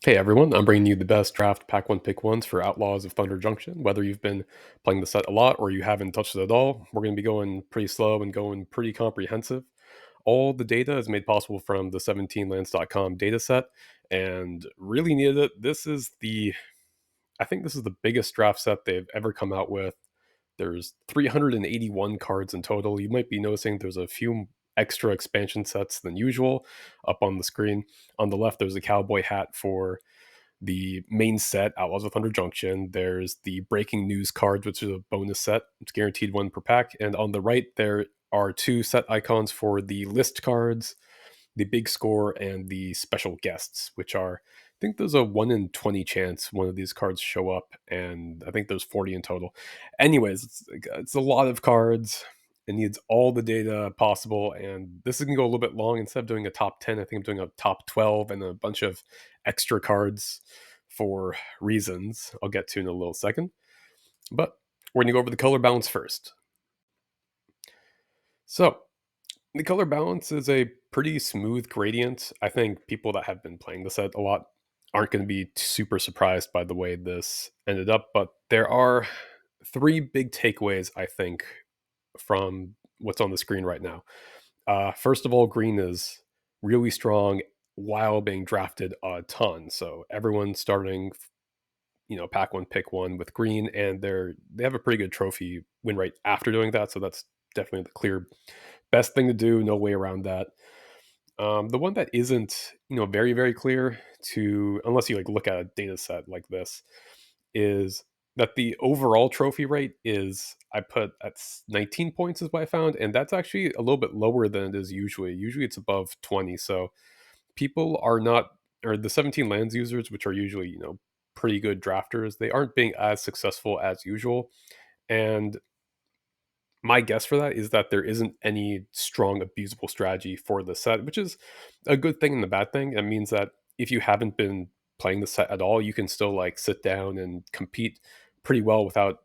Hey everyone, I'm bringing you the best draft pack one pick ones for Outlaws of Thunder Junction. Whether you've been playing the set a lot or you haven't touched it at all, we're going to be going pretty slow and going pretty comprehensive. All the data is made possible from the 17lands.com data set and really needed it. I think this is the biggest draft set they've ever come out with. There's 381 cards in total. You might be noticing there's a few extra expansion sets than usual up on the screen. On the left, there's a cowboy hat for the main set, Outlaws of Thunder Junction. There's the breaking news cards, which is a bonus set. It's guaranteed one per pack. And on the right, there are two set icons for the list cards, the big score, and the special guests, which are, I think there's a 1 in 20 chance one of these cards show up. And I think there's 40 in total. Anyways, it's a lot of cards. It needs all the data possible. And this is going to go a little bit long. Instead of doing a top 10, I think I'm doing a top 12 and a bunch of extra cards for reasons I'll get to in a little second. But we're going to go over the color balance first. So, the color balance is a pretty smooth gradient. I think people that have been playing the set a lot aren't going to be super surprised by the way this ended up, but there are three big takeaways, I think, from what's on the screen right now. First of all, green is really strong while being drafted a ton. So everyone's starting, pack one, pick one with green, and they have a pretty good trophy win rate after doing that. So that's definitely the clear best thing to do. No way around that. The one that isn't, very very clear to unless you like look at a data set like this is that the overall trophy rate is I put at 19 points is what I found, and that's actually a little bit lower than it is usually. Usually it's above 20. So people are not, or the 17 lands users, which are usually pretty good drafters, they aren't being as successful as usual. And my guess for that is that there isn't any strong abusable strategy for the set, which is a good thing and the bad thing. It means that if you haven't been playing the set at all, you can still like sit down and compete pretty well without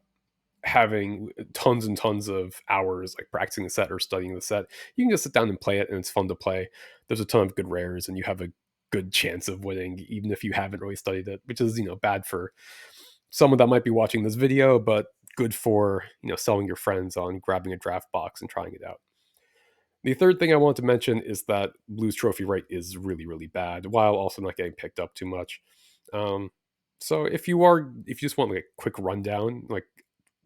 having tons and tons of hours like practicing the set or studying the set. You can just sit down and play it, and it's fun to play. There's a ton of good rares, and you have a good chance of winning, even if you haven't really studied it, which is bad for someone that might be watching this video, but good for selling your friends on grabbing a draft box and trying it out. The third thing I want to mention is that Blue's trophy rate is really, really bad, while also not getting picked up too much. Um, so if you just want like a quick rundown, like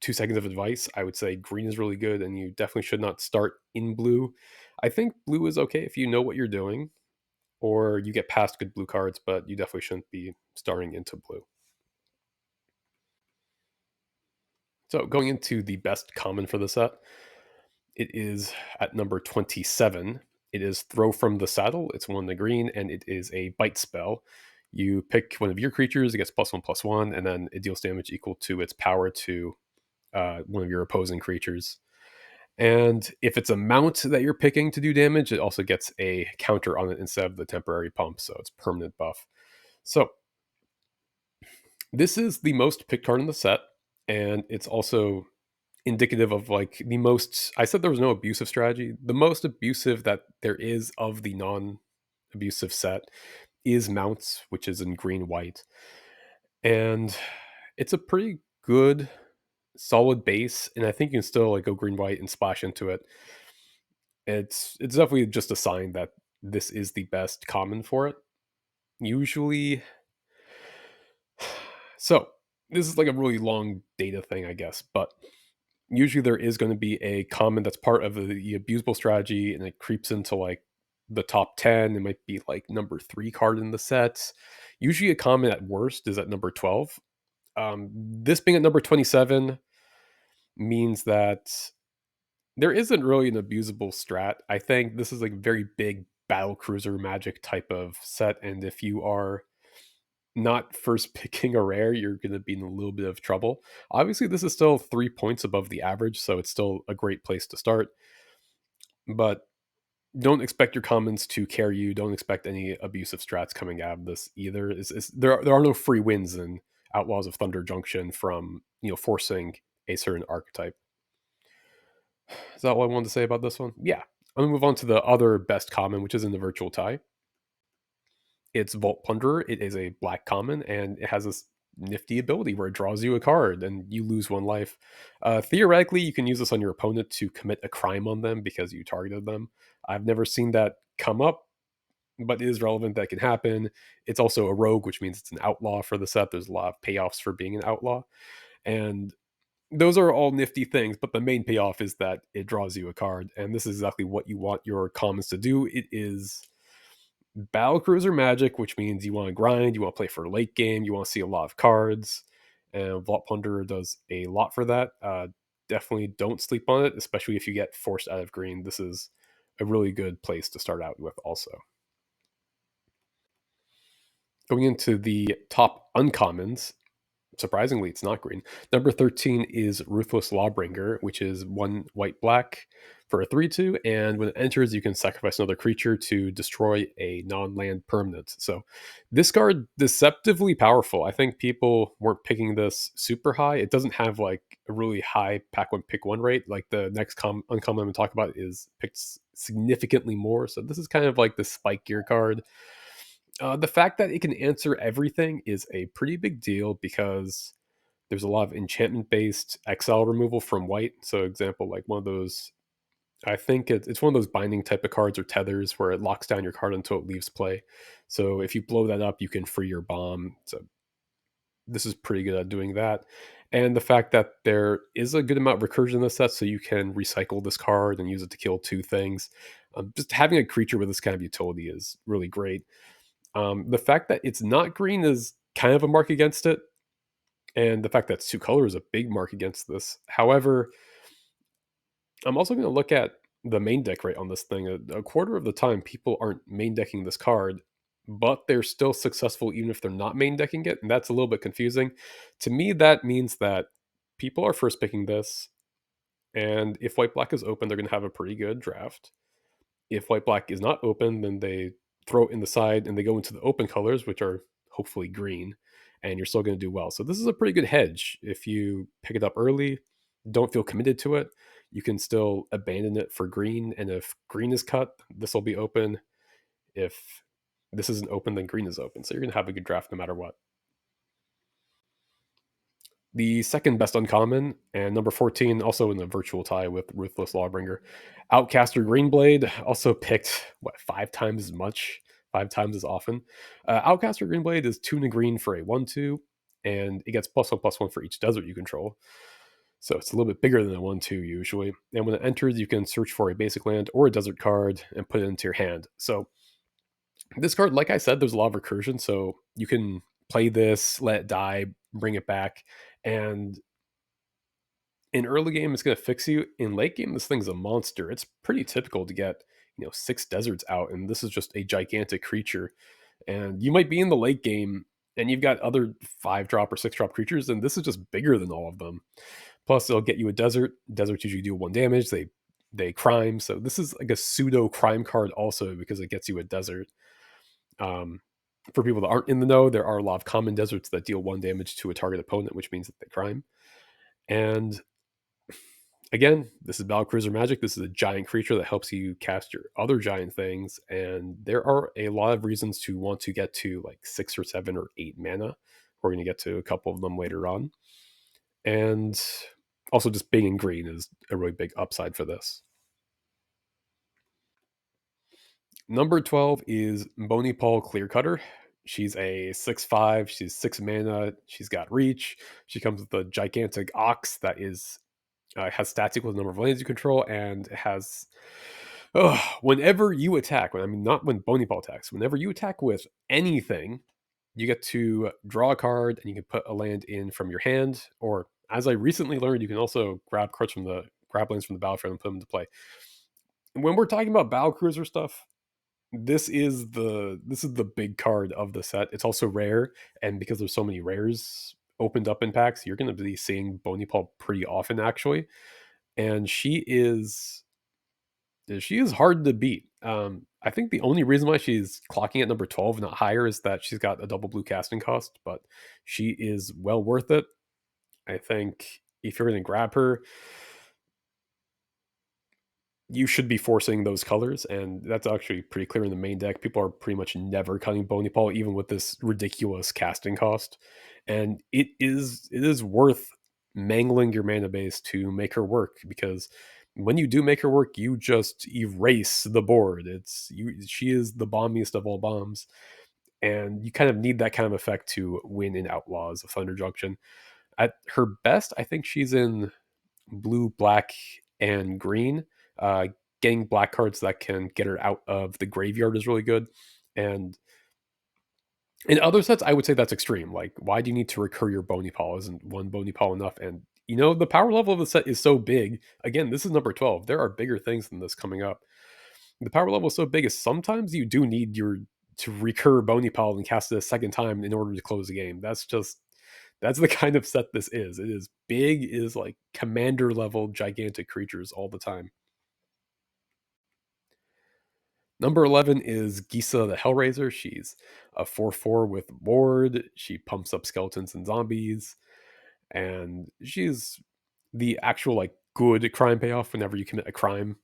2 seconds of advice, I would say green is really good, and you definitely should not start in blue. I think blue is okay if you know what you're doing, or you get past good blue cards, but you definitely shouldn't be starting into blue. So going into the best common for the set, it is at number 27. It is Throw from the Saddle. It's one in the green, and it is a bite spell. You pick one of your creatures, it gets +1/+1, and then it deals damage equal to its power to one of your opposing creatures. And if it's a mount that you're picking to do damage, it also gets a counter on it instead of the temporary pump, so it's permanent buff. So this is the most picked card in the set, and it's also indicative of like the most. I said there was no abusive strategy. The most abusive that there is of the non-abusive set is mounts, which is in green white, and it's a pretty good solid base. And I think you can still like go green white and splash into it. It's definitely just a sign that this is the best common for it. Usually, so this is like a really long data thing, I guess, but usually there is going to be a common that's part of the abusable strategy, and it creeps into like the top 10. It might be like number 3 card in the sets. Usually a common at worst is at number 12. This being at number 27 means that there isn't really an abusable strat. I think this is like very big battle cruiser magic type of set, and if you are not first picking a rare, you're going to be in a little bit of trouble. Obviously, this is still 3 points above the average, so it's still a great place to start. But don't expect your commons to carry you. Don't expect any abusive strats coming out of this either. There are no free wins in Outlaws of Thunder Junction from forcing a certain archetype. Is that all I wanted to say about this one? Yeah. I'm gonna move on to the other best common, which is in the virtual tie. It's Vault Plunderer. It is a black common, and it has this nifty ability where it draws you a card and you lose one life. Theoretically, you can use this on your opponent to commit a crime on them because you targeted them. I've never seen that come up, but it is relevant that can happen. It's also a rogue, which means it's an outlaw for the set. There's a lot of payoffs for being an outlaw. And those are all nifty things, but the main payoff is that it draws you a card. And this is exactly what you want your commons to do. It is battle cruiser magic, which means you want to grind, you want to play for late game, you want to see a lot of cards. And Vault Plunderer does a lot for that. Definitely don't sleep on it, especially if you get forced out of green. This is a really good place to start out with, also. Going into the top uncommons, surprisingly, it's not green. Number 13 is Ruthless Lawbringer, which is one white black for a 3/2. And when it enters, you can sacrifice another creature to destroy a non land permanent. So this card, deceptively powerful. I think people weren't picking this super high. It doesn't have like a really high pack one, pick one rate. Like the next uncommon I'm going to talk about is picked significantly more. So this is kind of like the spike gear card. The fact that it can answer everything is a pretty big deal because there's a lot of enchantment based exile removal from white. So, example, like one of those, I think it's one of those binding type of cards or tethers where it locks down your card until it leaves play. So, if you blow that up, you can free your bomb. So, this is pretty good at doing that. And the fact that there is a good amount of recursion in this set, so you can recycle this card and use it to kill two things. Just having a creature with this kind of utility is really great. The fact that it's not green is kind of a mark against it, and the fact that it's two colors is a big mark against this. However, I'm also going to look at the main deck rate on this thing. A quarter of the time, people aren't main decking this card, but they're still successful even if they're not main decking it, and that's a little bit confusing. To me, that means that people are first picking this, and if white black is open, they're going to have a pretty good draft. If white black is not open, then they throw it in the side and they go into the open colors, which are hopefully green, and you're still going to do well. So this is a pretty good hedge. If you pick it up early, don't feel committed to it, you can still abandon it for green. And if green is cut, this will be open. If this isn't open, then green is open. So you're going to have a good draft no matter what. The second best uncommon, and number 14, also in the virtual tie with Ruthless Lawbringer. Outcaster Greenblade, also picked, what, 5 times as much, 5 times as often. Outcaster Greenblade is 2 and a green for a 1/2, and it gets +1/+1 for each desert you control. So it's a little bit bigger than a 1/2 usually. And when it enters, you can search for a basic land or a desert card and put it into your hand. So this card, like I said, there's a lot of recursion, so you can play this, let it die, bring it back, and in early game it's going to fix you. In late game, this thing's a monster. It's pretty typical to get 6 deserts out, and this is just a gigantic creature. And you might be in the late game and you've got other 5-drop or 6-drop creatures, and this is just bigger than all of them. Plus, they'll get you a desert. Deserts usually do 1 damage. They crime, so this is like a pseudo crime card also because it gets you a desert. Um, for people that aren't in the know, there are a lot of common deserts that deal 1 damage to a target opponent, which means that they crime. And again, this is Battlecruiser Magic. This is a giant creature that helps you cast your other giant things, and there are a lot of reasons to want to get to like 6 or 7 or 8 mana. We're going to get to a couple of them later on. And also, just being in green is a really big upside for this. Number 12 is Bony Paul Clearcutter. She's a 6/5. She's 6 mana. She's got reach. She comes with a gigantic ox that is has stats equal to the number of lands you control, and it has whenever you attack. I mean, not when Bony Paul attacks. Whenever you attack with anything, you get to draw a card, and you can put a land in from your hand. Or, as I recently learned, you can also grab lands from the battlefield and put them into play. When we're talking about battle cruiser stuff, this is the big card of the set. It's also rare, and because there's so many rares opened up in packs, you're going to be seeing Bony Paul pretty often actually. And she is hard to beat. I think the only reason why she's clocking at number 12, not higher, is that she's got a double blue casting cost, but she is well worth it. I think if you're going to grab her, you should be forcing those colors, and that's actually pretty clear in the main deck. People are pretty much never cutting Bony Paw, even with this ridiculous casting cost. And it is worth mangling your mana base to make her work, because when you do make her work, you just erase the board. She is the bombiest of all bombs, and you kind of need that kind of effect to win in Outlaws of Thunder Junction. At her best, I think she's in blue, black, and green. Uh, Getting black cards that can get her out of the graveyard is really good. And in other sets, I would say that's extreme. Like, why do you need to recur your Bony Paw? Isn't one Bony Paw enough? And the power level of the set is so big. Again, this is number 12. There are bigger things than this coming up. The power level is so big is sometimes you do need your to recur Bony Paw and cast it a second time in order to close the game. That's the kind of set this is. It is big, it is like commander level gigantic creatures all the time. Number 11 is Gisa the Hellraiser. She's a 4/4 with ward. She pumps up skeletons and zombies. And she's the actual like good crime payoff. Whenever you commit a crime,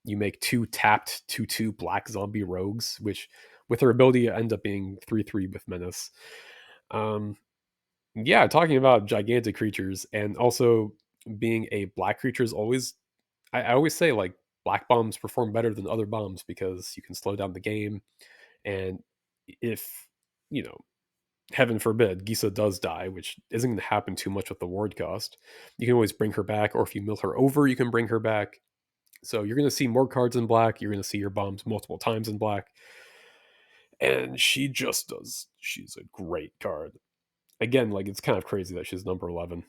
you make two tapped 2/2 black zombie rogues, which with her ability end up being 3/3 with menace. Um, yeah, talking about gigantic creatures and also being a black creature is always, I always say like black bombs perform better than other bombs because you can slow down the game. And if, you know, heaven forbid, Gisa does die, which isn't going to happen too much with the ward cost, you can always bring her back, or if you mill her over, you can bring her back. So you're going to see more cards in black. You're going to see your bombs multiple times in black. And she just does. She's a great card. Again, like it's kind of crazy that she's number 11.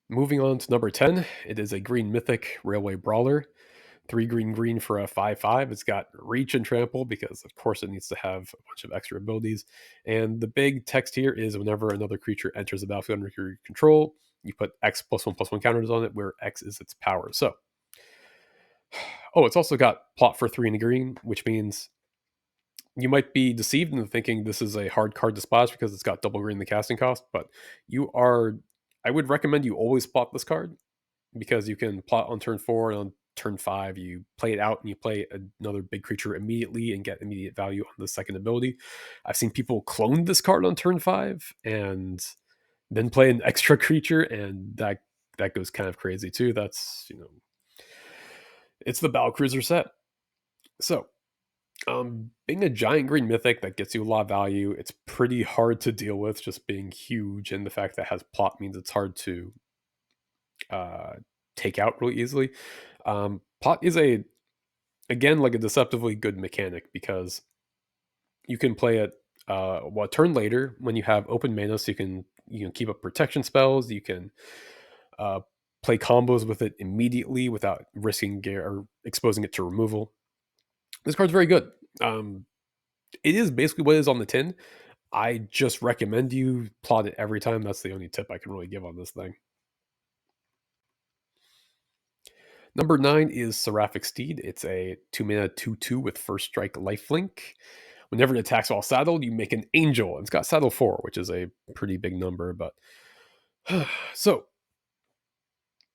Moving on to number 10, it is a green mythic railway brawler. 3 green green for a 5/5. It's got reach and trample because, of course, it needs to have a bunch of extra abilities. And the big text here is whenever another creature enters the battlefield under your control, you put X +1/+1 counters on it, where X is its power. So, oh, it's also got plot for 3 in the green, which means you might be deceived into thinking this is a hard card to splash because it's got double green in the casting cost, but you are. I would recommend you always plot this card because you can plot on turn 4 and on turn 5 you play it out and you play another big creature immediately and get immediate value on the second ability. I've seen people clone this card on turn 5 and then play an extra creature, and that goes kind of crazy too. That's, it's the battle cruiser set. So being a giant green mythic that gets you a lot of value, it's pretty hard to deal with just being huge, and the fact that it has plot means it's hard to uh, take out really easily. Pot is again like a deceptively good mechanic because you can play it a turn later when you have open mana, so you can keep up protection spells. You can uh, play combos with it immediately without risking or exposing it to removal. This card's very good. It is basically what is on the tin. I just recommend you plot it every time. That's the only tip I can really give on this thing. Number 9 is Seraphic Steed. It's a 2 mana 2/2 with first strike lifelink. Whenever it attacks while saddled, you make an angel. And it's got saddle 4, which is a pretty big number. But so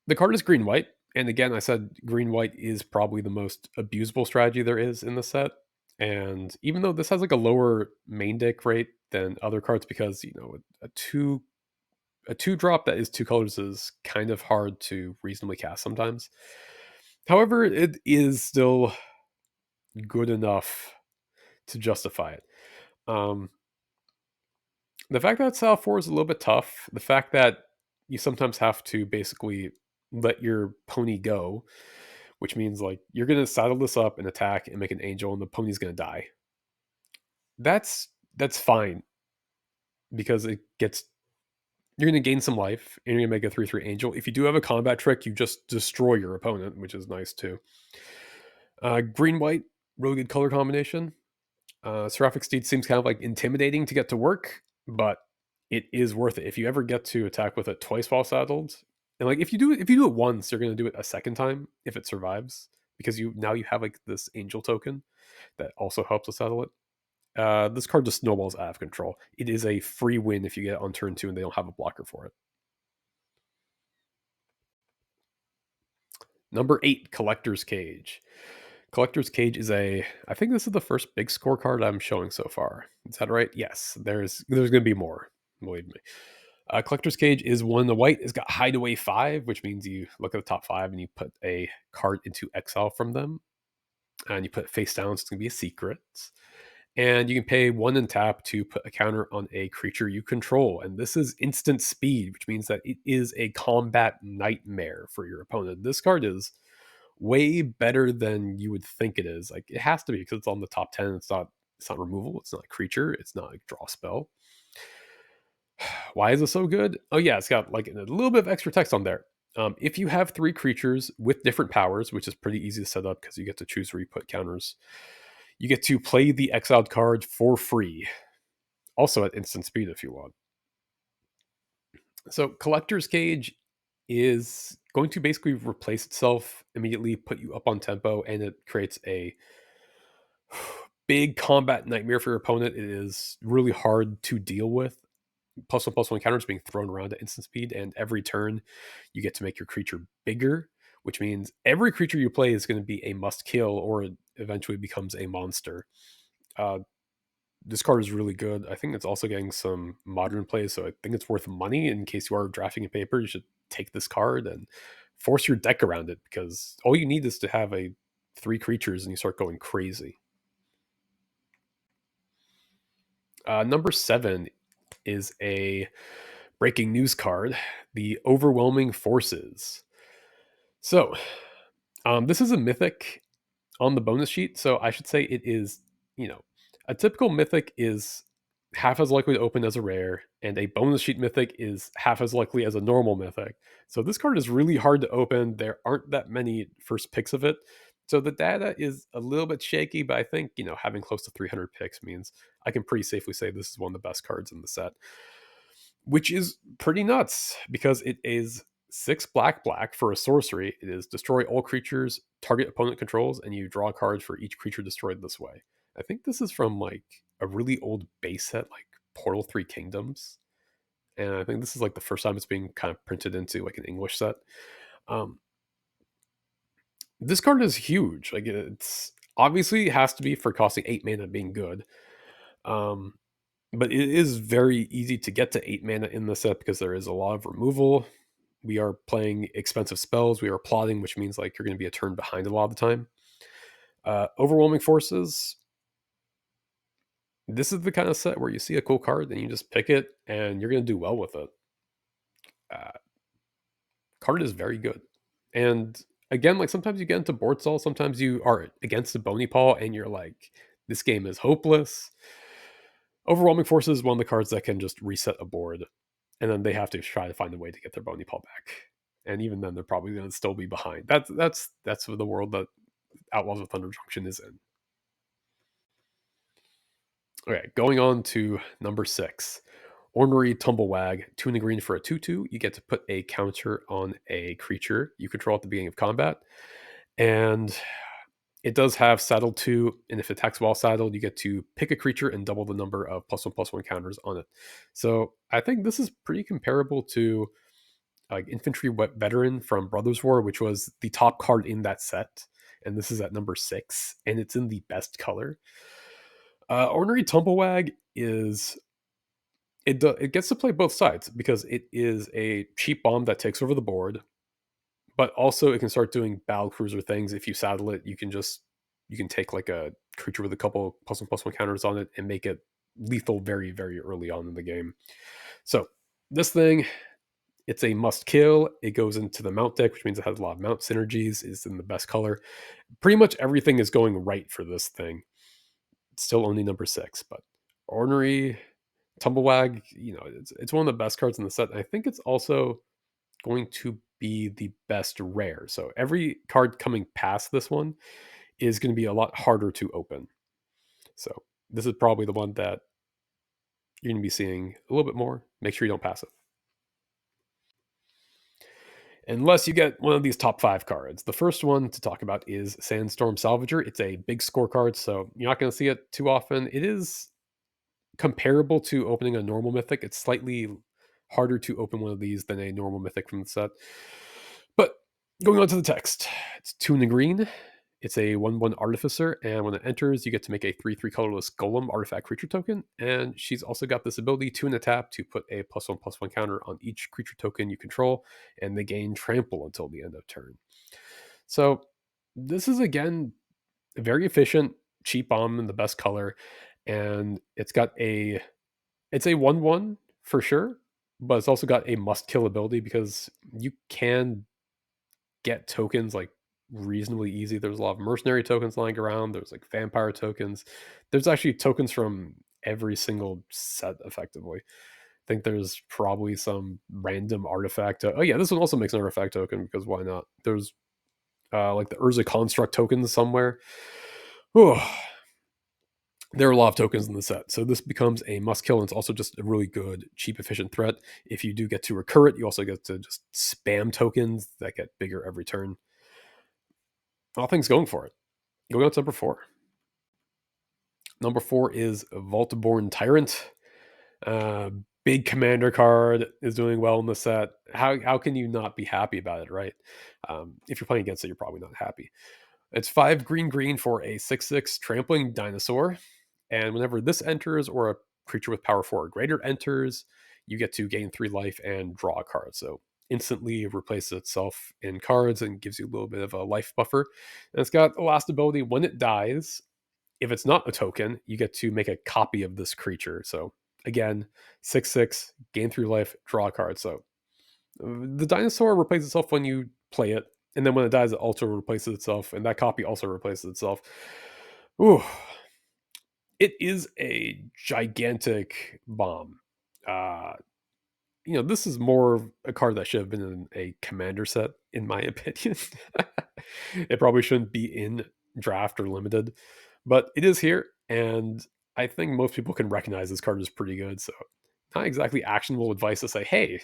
the card is green white. And again, I said green white is probably the most abusable strategy there is in the set. And even though this has like a lower main deck rate than other cards, because a two drop that is 2 colors is kind of hard to reasonably cast sometimes. However, it is still good enough to justify it. Um, the fact that Sal 4 is a little bit tough, the fact that you sometimes have to basically let your pony go, which means like you're going to saddle this up and attack and make an angel, and the pony's going to die. That's fine because it gets, you're going to gain some life and you're going to make a 3/3 angel. If you do have a combat trick, you just destroy your opponent, which is nice too. Green white, really good color combination. Seraphic Steed seems kind of like intimidating to get to work, but it is worth it if you ever get to attack with it twice while saddled. And like if you do it once, you're going to do it a second time if it survives, because you have like this angel token that also helps to saddle it. This card just snowballs out of control. It is a free win if you get it on turn 2 and they don't have a blocker for it. Number 8, Collector's Cage. Collector's Cage is I think this is the first big scorecard I'm showing so far. Is that right? Yes, there's going to be more, believe me. Collector's Cage is one in the white. It's got Hideaway 5, which means you look at the top 5 and you put a card into exile from them. And you put it face down, so it's going to be a secret. And you can pay 1 and tap to put a counter on a creature you control. And this is instant speed, which means that it is a combat nightmare for your opponent. This card is way better than you would think it is. Like, it has to be because it's on the top 10. It's not removal. It's not a creature. It's not a draw spell. Why is it so good? Oh yeah, it's got like a little bit of extra text on there. If you have 3 creatures with different powers, which is pretty easy to set up because you get to choose where you put counters, you get to play the exiled card for free. Also at instant speed if you want. So Collector's Cage is going to basically replace itself immediately, put you up on tempo, and it creates a big combat nightmare for your opponent. It is really hard to deal with. +1/+1 counters being thrown around at instant speed, and every turn you get to make your creature bigger, which means every creature you play is going to be a must kill or it eventually becomes a monster. Uh, this card is really good. I think it's also getting some modern play, so I think it's worth money. In case you are drafting a paper, you should take this card and force your deck around it because all you need is to have a 3 creatures and you start going crazy. Number 7 is a breaking news card, the Overwhelming Forces. So, this is a mythic on the bonus sheet, so I should say it is, you know, a typical mythic is half as likely to open as a rare, and a bonus sheet mythic is half as likely as a normal mythic. So this card is really hard to open. There aren't that many first picks of it. So the data is a little bit shaky, but I think, having close to 300 picks means I can pretty safely say this is one of the best cards in the set, which is pretty nuts because it is 6 black black for a sorcery. It is destroy all creatures target opponent controls, and you draw a card for each creature destroyed this way. I think this is from like a really old base set, like Portal 3 Kingdoms. And I think this is like the first time it's being kind of printed into like an English set. Um, this card is huge. Like, it's obviously has to be for costing 8 mana being good. Um, but it is very easy to get to 8 mana in the set because there is a lot of removal. We are playing expensive spells. We are plotting, which means like you're going to be a turn behind a lot of the time. Overwhelming Forces. This is the kind of set where you see a cool card and you just pick it and you're going to do well with it. Uh, Card is very good. And again, like sometimes you get into board stall, sometimes you are against a bony paw and you're like, this game is hopeless. Overwhelming Forces is one of the cards that can just reset a board, and then they have to try to find a way to get their bony paw back. And even then, they're probably going to still be behind. That's the world that Outlaws of Thunder Junction is in. Okay, going on to number 6. Ornery Tumblewag, 2 and a green for a 2/2. You get to put a counter on a creature you control at the beginning of combat. And it does have Saddle 2, and if it attacks while saddled, you get to pick a creature and double the number of +1/+1 counters on it. So I think this is pretty comparable to like Infantry Veteran from Brothers War, which was the top card in that set. And this is at number 6, and it's in the best color. Ornery Tumblewag is it gets to play both sides because it is a cheap bomb that takes over the board, but also it can start doing battle cruiser things. If you saddle it, you can take like a creature with a couple +1/+1 counters on it and make it lethal very, very early on in the game. So this thing, it's a must kill. It goes into the mount deck, which means it has a lot of mount synergies, is in the best color. Pretty much everything is going right for this thing. It's still only number 6, but Ornery Tumblewag, it's one of the best cards in the set. I think it's also going to be the best rare. So every card coming past this one is going to be a lot harder to open. So this is probably the one that you're going to be seeing a little bit more. Make sure you don't pass it. Unless you get one of these top 5 cards. The first one to talk about is Sandstorm Salvager. It's a big score card, so you're not going to see it too often. It is comparable to opening a normal mythic. It's slightly harder to open one of these than a normal mythic from the set. But Going on to the text. It's 2 in the green. It's a 1/1 artificer, and when it enters, you get to make a 3/3 colorless golem artifact creature token. And she's also got this ability, 2 in a tap, to put a +1/+1 counter on each creature token you control, and they gain trample until the end of turn. So this is again very efficient, cheap bomb in the best color, and it's a 1/1 for sure, but it's also got a must kill ability because you can get tokens like reasonably easy. There's a lot of mercenary tokens lying around. There's like vampire tokens. There's actually tokens from every single set effectively. I think there's probably some random artifact. Oh yeah, this one also makes an artifact token because why not? There's like the Urza construct tokens somewhere. Whew. There are a lot of tokens in the set, so this becomes a must kill, and it's also just a really good, cheap, efficient threat. If you do get to recur it, you also get to just spam tokens that get bigger every turn. All things going for it. Going on to number four. Number four is Vaultborn Tyrant. Uh, Big commander card is doing well in the set. How can you not be happy about it, right? If you're playing against it, you're probably not happy. It's 5 green green for a 6/6 trampling dinosaur. And whenever this enters or a creature with power 4 or greater enters, you get to gain 3 life and draw a card. So instantly replaces itself in cards and gives you a little bit of a life buffer. And it's got the last ability when it dies. If it's not a token, you get to make a copy of this creature. So again, 6/6, gain 3 life, draw a card. So the dinosaur replaces itself when you play it, and then when it dies, it also replaces itself, and that copy also replaces itself. Ooh, it is a gigantic bomb. Uh, this is more a card that should have been in a commander set, in my opinion. It probably shouldn't be in draft or limited, but it is here, and I think most people can recognize this card is pretty good. So, not exactly actionable advice to say, "Hey,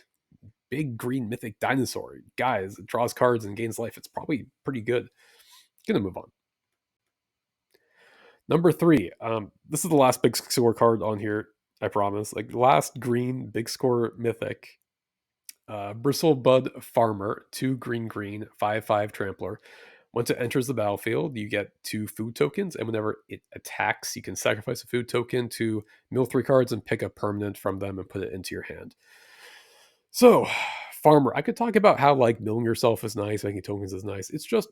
big green mythic dinosaur, guys, it draws cards and gains life. It's probably pretty good." Gonna move on. Number three. This is the last big score card on here. I promise. Like last green big score mythic. Bristlebud Farmer, 2 green green, 5/5 trampler. Once it enters the battlefield, you get 2 food tokens, and whenever it attacks, you can sacrifice a food token to mill 3 cards and pick a permanent from them and put it into your hand. So, Farmer, I could talk about how like milling yourself is nice, making tokens is nice. It's just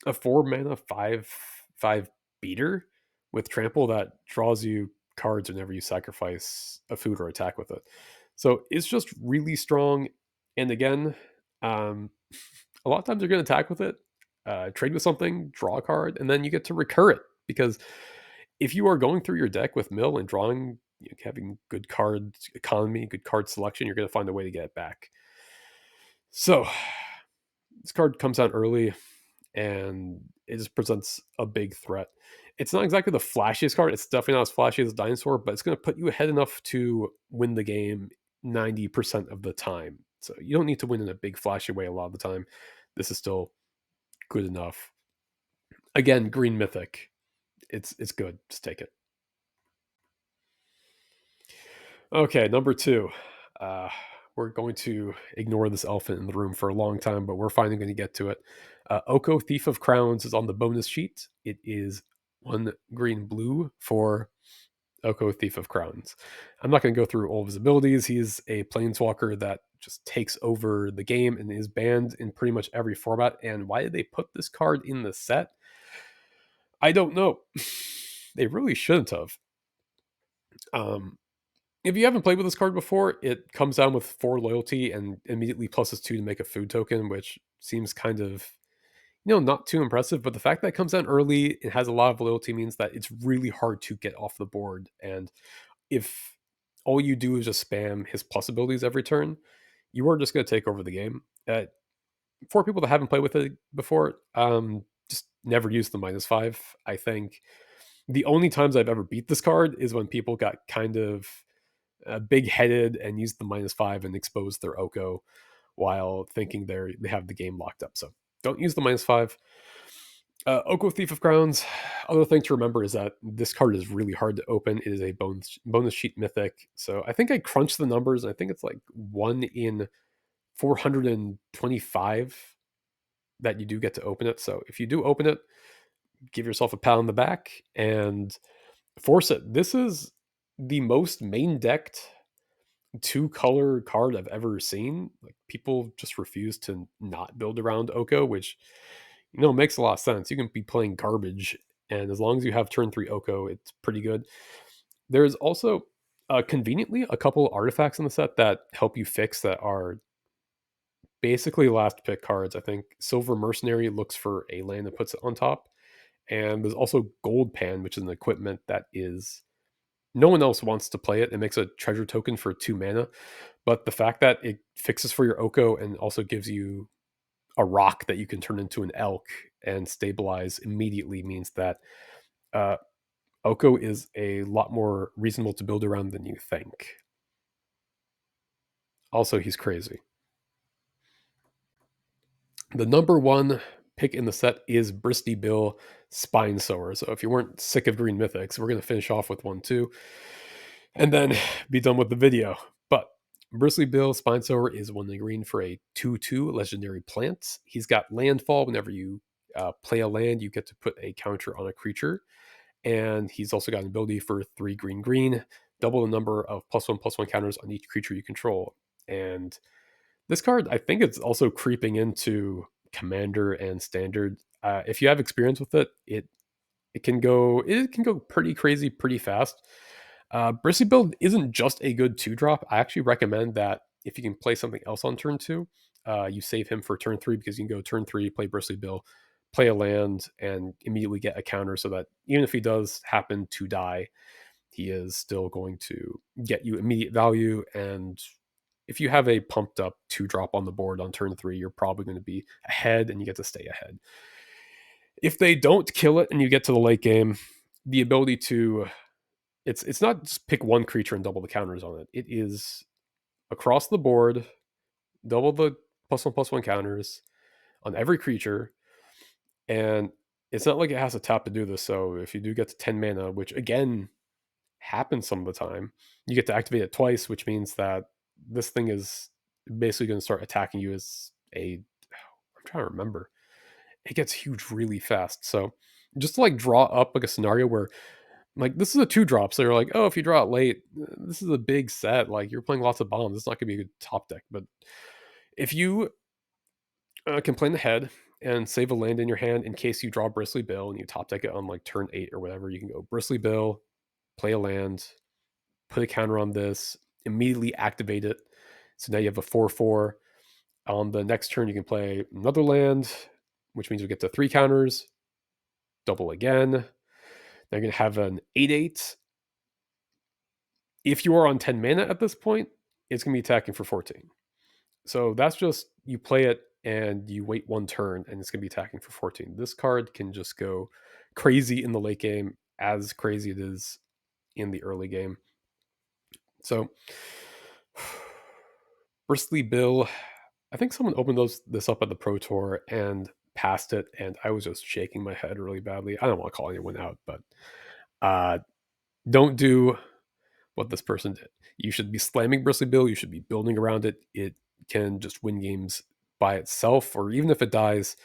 a 4 mana 5/5 beater with trample that draws you cards whenever you sacrifice a food or attack with it. So it's just really strong. And again, um, a lot of times you're going to attack with it, trade with something, draw a card, and then you get to recur it. Because if you are going through your deck with mill and drawing, having good card economy, good card selection, you're going to find a way to get it back. So this card comes out early and it just presents a big threat. It's not exactly the flashiest card. It's definitely not as flashy as Dinosaur, but it's going to put you ahead enough to win the game 90% of the time. So you don't need to win in a big flashy way a lot of the time. This is still good enough. Again, Green Mythic. It's good. Just take it. Okay, number two. Uh, we're going to ignore this elephant in the room for a long time, but we're finally going to get to it. Oko Thief of Crowns is on the bonus sheet. It is 1 green blue for Oko Thief of Crowns. I'm not going to go through all of his abilities. He's a planeswalker that just takes over the game and is banned in pretty much every format. And why did they put this card in the set? I don't know. They really shouldn't have. Um, if you haven't played with this card before, it comes down with 4 loyalty and immediately pluses 2 to make a food token, which seems kind of, not too impressive. But the fact that it comes down early, it has a lot of loyalty means that it's really hard to get off the board. And if all you do is just spam his plus abilities every turn, you are just going to take over the game. For people that haven't played with it before, just never use the -5. I think the only times I've ever beat this card is when people got kind of big headed and used the -5 and exposed their Oko while thinking they have the game locked up. So don't use the -5. Oko Thief of Crowns. Other thing to remember is that this card is really hard to open. It is a bonus sheet mythic. So I think I crunched the numbers. And I think it's like 1 in 425 that you do get to open it. So if you do open it, give yourself a pat on the back and force it. This is the most main decked two color card I've ever seen. Like people just refuse to not build around Oko, which makes a lot of sense. You can be playing garbage, and as long as you have turn three Oko, it's pretty good. There's also conveniently a couple artifacts in the set that help you fix that are basically last pick cards. I think Silver Mercenary looks for a land and puts it on top. And there's also Gold Pan, which is an equipment that is no one else wants to play it. It makes a treasure token for 2 mana, but the fact that it fixes for your Oko and also gives you a rock that you can turn into an elk and stabilize immediately means that uh, Oko is a lot more reasonable to build around than you think. Also, he's crazy. The number one pick in the set is Bristy Bill Spine Sower. So if you weren't sick of green mythics, we're going to finish off with one too, and then be done with the video. But Bristly Bill Spine Sower is 1 green for a 2/2 legendary plant. He's got landfall. Whenever you play a land, you get to put a counter on a creature. And he's also got an ability for 3 green, double the number of +1/+1 counters on each creature you control. And this card, I think it's also creeping into Commander and Standard. If you have experience with it, it can go pretty crazy pretty fast. Brissy Build isn't just a good 2 drop. I actually recommend that if you can play something else on turn 2, you save him for turn 3 because you can go turn 3, play Bristly Bill, play a land, and immediately get a counter so that even if he does happen to die, he is still going to get you immediate value. And if you have a pumped up 2 drop on the board on turn 3, you're probably going to be ahead and you get to stay ahead. If they don't kill it and you get to the late game, the ability to it's not just pick one creature and double the counters on it. It is across the board, double the +1/+1 counters on every creature, and it's not like it has a tap to do this. So if you do get to 10 mana, which again happens some of the time, you get to activate it twice, which means that this thing is basically going to start attacking you as a. I'm trying to remember. It gets huge really fast. So just to like draw up like a scenario where like this is a 2 drop, so you're like, oh, if you draw it late, this is a big set. Like you're playing lots of bombs. It's not gonna be a good top deck. But if you can plan ahead and save a land in your hand in case you draw Bristly Bill and you top deck it on like turn 8 or whatever, you can go Bristly Bill, play a land, put a counter on this, immediately activate it. So now you have a 4/4. On the next turn, you can play another land, which means you get to 3 counters, double again. They're going to have an 8/8. If you are on 10 mana at this point, it's going to be attacking for 14. So that's just you play it and you wait 1 turn and it's going to be attacking for 14. This card can just go crazy in the late game, as crazy it is in the early game. So Bristly Bill, I think someone opened this up at the Pro Tour and passed it, and I was just shaking my head really badly. I don't want to call anyone out, but uh, don't do what this person did. You should be slamming Bristly Bill. You should be building around it. It can just win games by itself, or even if it dies,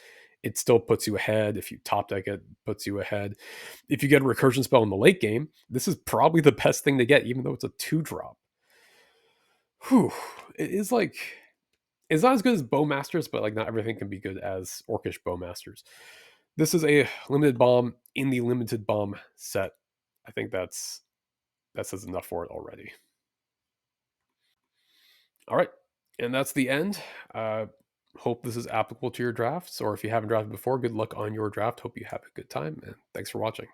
it still puts you ahead. If you top deck it, puts you ahead. If you get a recursion spell in the late game, this is probably the best thing to get, even though it's a 2 drop. Whew. It is like it's not as good as Bowmasters, but like not everything can be good as Orcish Bowmasters. This is a limited bomb in the limited bomb set. I think that says enough for it already. All right. And that's the end. Hope this is applicable to your drafts, or if you haven't drafted before, good luck on your draft. Hope you have a good time, and thanks for watching.